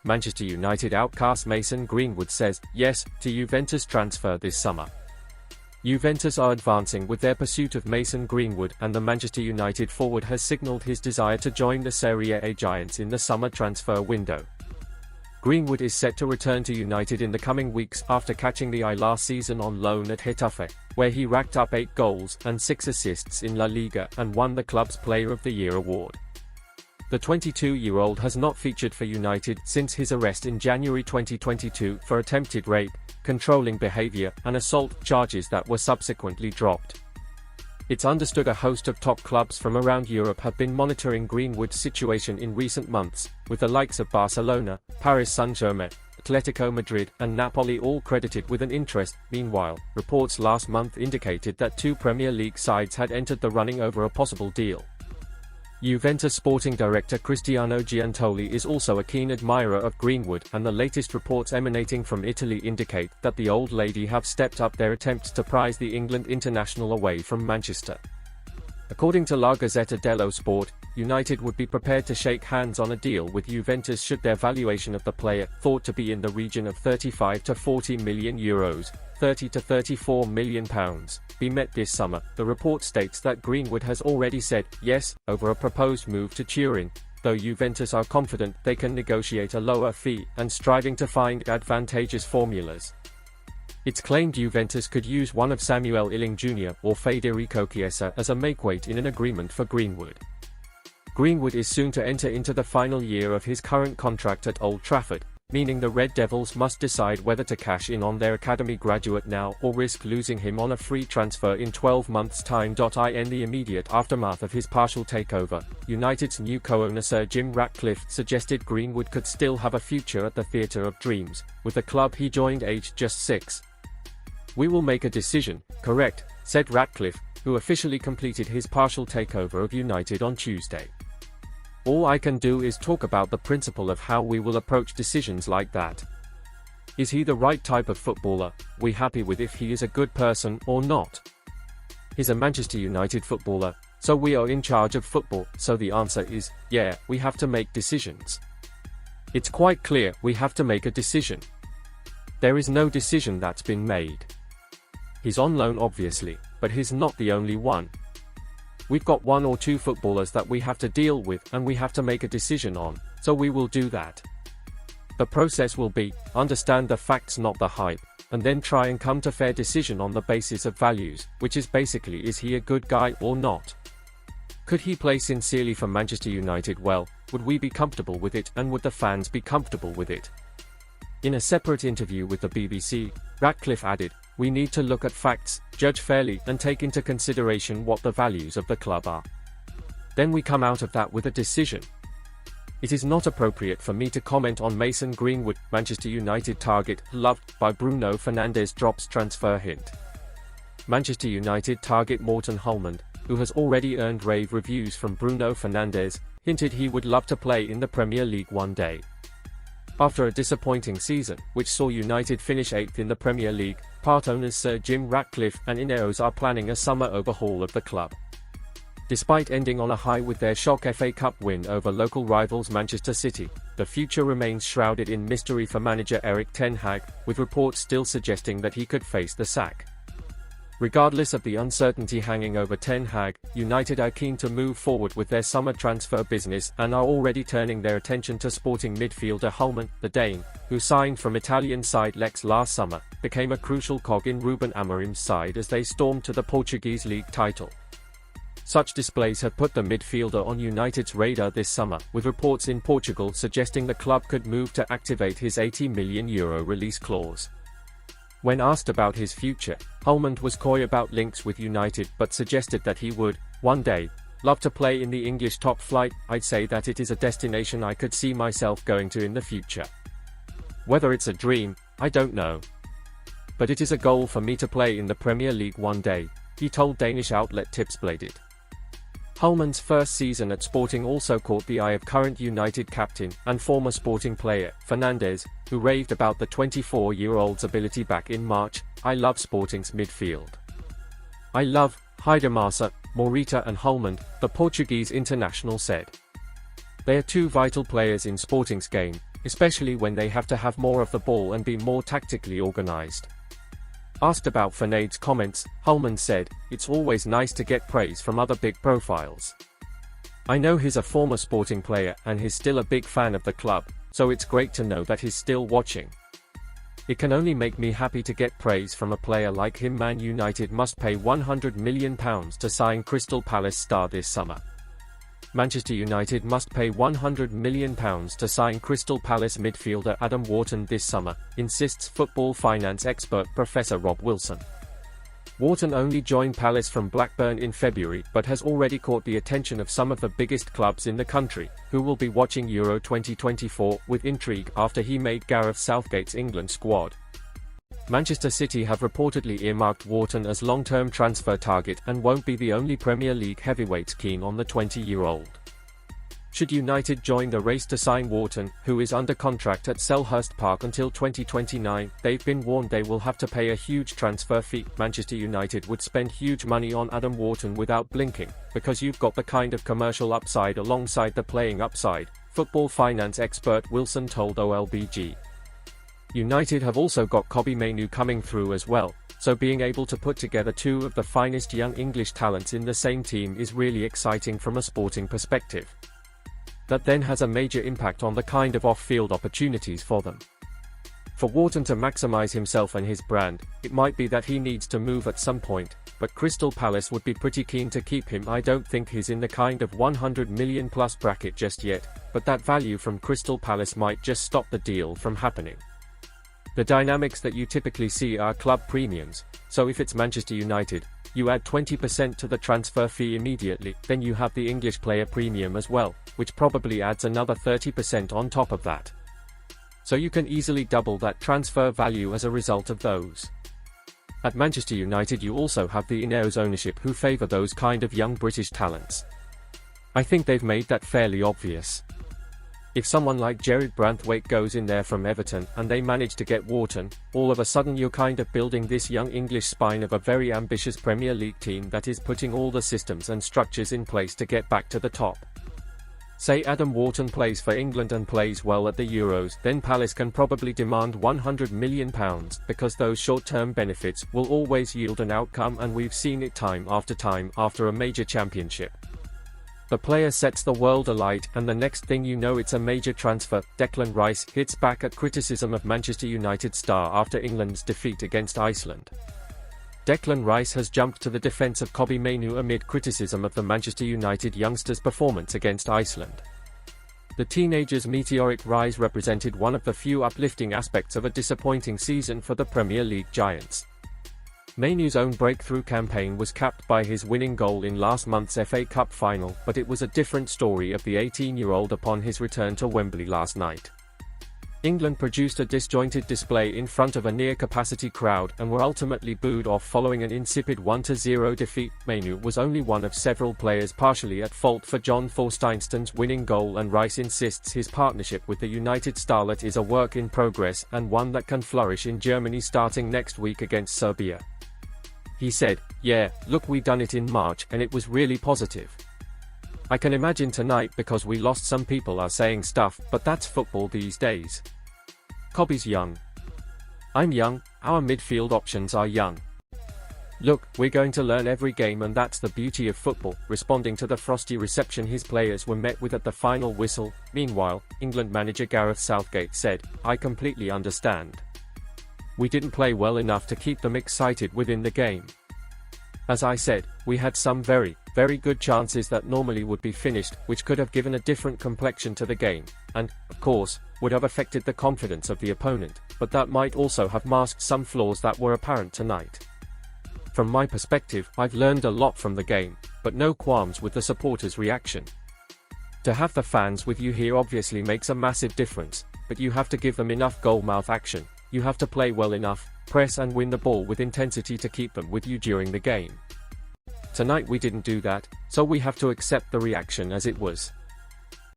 Manchester United outcast Mason Greenwood says yes to Juventus transfer this summer. Juventus are advancing with their pursuit of Mason Greenwood, and the Manchester United forward has signalled his desire to join the Serie A giants in the summer transfer window. Greenwood is set to return to United in the coming weeks after catching the eye last season on loan at Getafe, where he racked up 8 goals and 6 assists in La Liga and won the club's Player of the Year award. The 22-year-old has not featured for United since his arrest in January 2022 for attempted rape, controlling behaviour, and assault charges that were subsequently dropped. It's understood a host of top clubs from around Europe have been monitoring Greenwood's situation in recent months, with the likes of Barcelona, Paris Saint-Germain, Atletico Madrid, and Napoli all credited with an interest. Meanwhile, reports last month indicated that 2 Premier League sides had entered the running over a possible deal. Juventus sporting director Cristiano Giuntoli is also a keen admirer of Greenwood, and the latest reports emanating from Italy indicate that the old lady have stepped up their attempts to prize the England international away from Manchester. According to La Gazzetta dello Sport, United would be prepared to shake hands on a deal with Juventus should their valuation of the player, thought to be in the region of €35 to 40 million, £30 to 34 million, be met this summer. The report states that Greenwood has already said yes over a proposed move to Turin, though Juventus are confident they can negotiate a lower fee and striving to find advantageous formulas. It's claimed Juventus could use one of Samuel Illing Jr. or Federico Chiesa as a makeweight in an agreement for Greenwood. Greenwood is soon to enter into the final year of his current contract at Old Trafford, meaning the Red Devils must decide whether to cash in on their academy graduate now or risk losing him on a free transfer in 12 months' time. In the immediate aftermath of his partial takeover, United's new co-owner Sir Jim Ratcliffe suggested Greenwood could still have a future at the Theatre of Dreams, with the club he joined aged just 6. "We will make a decision, correct," said Ratcliffe, who officially completed his partial takeover of United on Tuesday. "All I can do is talk about the principle of how we will approach decisions like that. Is he the right type of footballer? We happy with if he is a good person or not? He's a Manchester United footballer, so we are in charge of football, so the answer is, yeah, we have to make decisions. It's quite clear we have to make a decision. There is no decision that's been made. He's on loan obviously, but he's not the only one. We've got 1 or 2 footballers that we have to deal with and we have to make a decision on, so we will do that. The process will be, understand the facts not the hype, and then try and come to fair decision on the basis of values, which is basically is he a good guy or not? Could he play sincerely for Manchester United well, would we be comfortable with it and would the fans be comfortable with it?" In a separate interview with the BBC, Ratcliffe added, "We need to look at facts, judge fairly, and take into consideration what the values of the club are. Then we come out of that with a decision. It is not appropriate for me to comment on Mason Greenwood, Manchester United target, loved by Bruno Fernandes drops transfer hint." Manchester United target Morten Hjulmand, who has already earned rave reviews from Bruno Fernandes, hinted he would love to play in the Premier League one day. After a disappointing season, which saw United finish 8th in the Premier League, part owners Sir Jim Ratcliffe and Ineos are planning a summer overhaul of the club. Despite ending on a high with their shock FA Cup win over local rivals Manchester City, the future remains shrouded in mystery for manager Erik ten Hag, with reports still suggesting that he could face the sack. Regardless of the uncertainty hanging over Ten Hag, United are keen to move forward with their summer transfer business and are already turning their attention to sporting midfielder Hjulmand. The Dane, who signed from Italian side Lex last summer, became a crucial cog in Ruben Amorim's side as they stormed to the Portuguese league title. Such displays have put the midfielder on United's radar this summer, with reports in Portugal suggesting the club could move to activate his €80 million release clause. When asked about his future, Hjulmand was coy about links with United but suggested that he would, one day, love to play in the English top flight. "I'd say that it is a destination I could see myself going to in the future. Whether it's a dream, I don't know. But it is a goal for me to play in the Premier League one day," he told Danish outlet Tipsbladet. Hjulmand's first season at Sporting also caught the eye of current United captain and former Sporting player, Fernandes, who raved about the 24-year-old's ability back in March. "I love Sporting's midfield. I love Hjulmand, Morita and Hjulmand," the Portuguese international said. "They are 2 vital players in Sporting's game, especially when they have to have more of the ball and be more tactically organized. Asked about Fernandes' comments, Hjulmand said, "It's always nice to get praise from other big profiles. I know he's a former Sporting player and he's still a big fan of the club, so it's great to know that he's still watching. It can only make me happy to get praise from a player like him." Man United must pay £100 million to sign Crystal Palace star this summer. Manchester United must pay £100 million to sign Crystal Palace midfielder Adam Wharton this summer, insists football finance expert Professor Rob Wilson. Wharton only joined Palace from Blackburn in February but has already caught the attention of some of the biggest clubs in the country, who will be watching Euro 2024 with intrigue after he made Gareth Southgate's England squad. Manchester City have reportedly earmarked Wharton as long-term transfer target and won't be the only Premier League heavyweights keen on the 20-year-old. Should United join the race to sign Wharton, who is under contract at Selhurst Park until 2029, they've been warned they will have to pay a huge transfer fee. Manchester United would spend huge money on Adam Wharton without blinking, because you've got the kind of commercial upside alongside the playing upside, football finance expert Wilson told OLBG. United have also got Mainoo coming through as well, so being able to put together two of the finest young English talents in the same team is really exciting from a sporting perspective. That then has a major impact on the kind of off-field opportunities for them. For Wharton to maximise himself and his brand, it might be that he needs to move at some point, but Crystal Palace would be pretty keen to keep him. I don't think he's in the kind of 100 million plus bracket just yet, but that value from Crystal Palace might just stop the deal from happening. The dynamics that you typically see are club premiums, so if it's Manchester United, you add 20% to the transfer fee immediately, then you have the English player premium as well, which probably adds another 30% on top of that. So you can easily double that transfer value as a result of those. At Manchester United you also have the Ineos ownership who favour those kind of young British talents. I think they've made that fairly obvious. If someone like Gerard Branthwaite goes in there from Everton and they manage to get Wharton, all of a sudden you're kind of building this young English spine of a very ambitious Premier League team that is putting all the systems and structures in place to get back to the top. Say Adam Wharton plays for England and plays well at the Euros, then Palace can probably demand £100 million, because those short-term benefits will always yield an outcome, and we've seen it time after a major championship. The player sets the world alight and the next thing you know it's a major transfer. Declan Rice hits back at criticism of Manchester United star after England's defeat against Iceland. Declan Rice has jumped to the defence of Mainoo amid criticism of the Manchester United youngster's performance against Iceland. The teenager's meteoric rise represented one of the few uplifting aspects of a disappointing season for the Premier League giants. Mainoo's own breakthrough campaign was capped by his winning goal in last month's FA Cup final, but it was a different story of the 18-year-old upon his return to Wembley last night. England produced a disjointed display in front of a near-capacity crowd and were ultimately booed off following an insipid 1-0 defeat. Mainoo was only one of several players partially at fault for John Thorsteinsson's winning goal, and Rice insists his partnership with the United starlet is a work in progress and one that can flourish in Germany starting next week against Serbia. He said, "Yeah, look, we done it in March and it was really positive. I can imagine tonight because we lost some people are saying stuff, but that's football these days. Cobby's young. I'm young, our midfield options are young. Look, we're going to learn every game and that's the beauty of football." Responding to the frosty reception his players were met with at the final whistle, meanwhile, England manager Gareth Southgate said, "I completely understand. We didn't play well enough to keep them excited within the game. As I said, we had some very, very good chances that normally would be finished, which could have given a different complexion to the game, and, of course, would have affected the confidence of the opponent, but that might also have masked some flaws that were apparent tonight. From my perspective, I've learned a lot from the game, but no qualms with the supporters' reaction. To have the fans with you here obviously makes a massive difference, but you have to give them enough goalmouth action. You have to play well enough, press and win the ball with intensity to keep them with you during the game. Tonight we didn't do that, so we have to accept the reaction as it was."